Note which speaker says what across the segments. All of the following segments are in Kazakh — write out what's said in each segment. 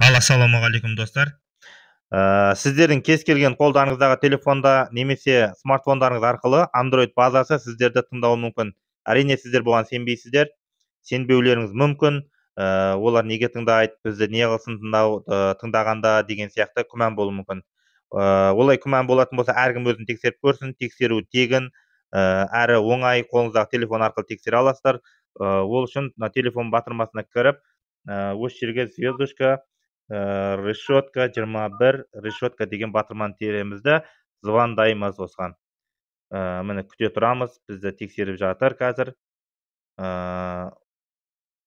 Speaker 1: Ассалаумағалейкум достар. Сіздердің кез келген қолдарыңыздағы телефонда немесе смартфондарыңыз арқылы Android базасы сіздерді тыңдауы мүмкін. Әрине сіздер бұған сенбейсіздер, сенбеулеріңіз мүмкін. Олар неге тыңдайды, бізді не қылсын тыңдағанда деген сияқты күмән болуы мүмкін. Олай күмән болатын болса, әркім өзін тексеріп көрсін. Тексеру тегін, әрі оңай, қолыңыздағы телефон арқылы тексере аласыздар. Ол үшін телефон батырмасына кіріп, осы жерге звездочка, решетка 21 решетка деген батырманы теремізді, звондаймыз осыған. Міне күте тұрамыз, бізді тексеріп жатыр қазір.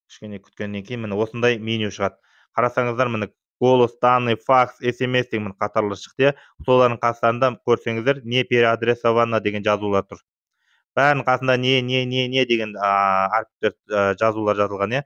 Speaker 1: Кішкене күткеннен кейін міне осындай меню шығады. Қарасаңыздар, міне голос, данный, факс, смс деген қатарлы шықты. Солардың қастарында көрсеңіздер, не переадресовано деген жазулар тұр. Бәрінің қасында не деген әріптер жазулар жазылған.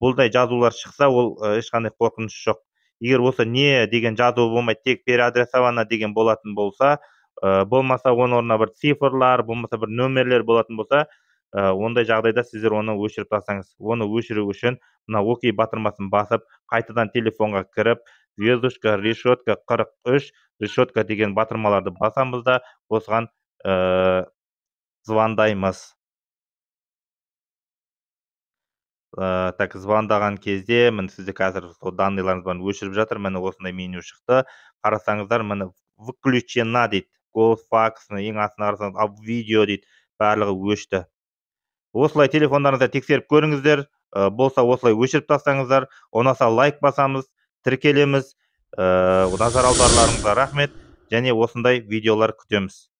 Speaker 1: Бұлдай жазулар шықса, ол ешқандай қорқыныш жоқ. Егер осы не деген жазу болмай, тек переадресовано деген болатын болса, болмаса оның орнына бір цифрлар, болмаса бір нөмерлер болатын болса, ондай жағдайда сіздер оны өшіріп тастаңыз. Оны өшіру үшін мына окей батырмасын басып, қайтадан телефонға кіріп, звездочка, решетка 43, решетка деген батырмаларды басамыз да, осыған звондаймыз. Так, звондаған кезде, міне сізде қазір данныйларыңыз барын өшіріп жатыр, міне осындай меню шықты. Қарасаңыздар, міне выключена дейді. Голос, факс, ең астына қарасаңыз, видео дейді, барлығы өшті. Осылай телефондарыңызда тексеріп көріңіздер, болса осылай өшіріп тастаңыздар. Ұнаса лайк басамыз, тіркелеміз. Назар аударуларыңызға рахмет, және осындай видеолар күтеміз.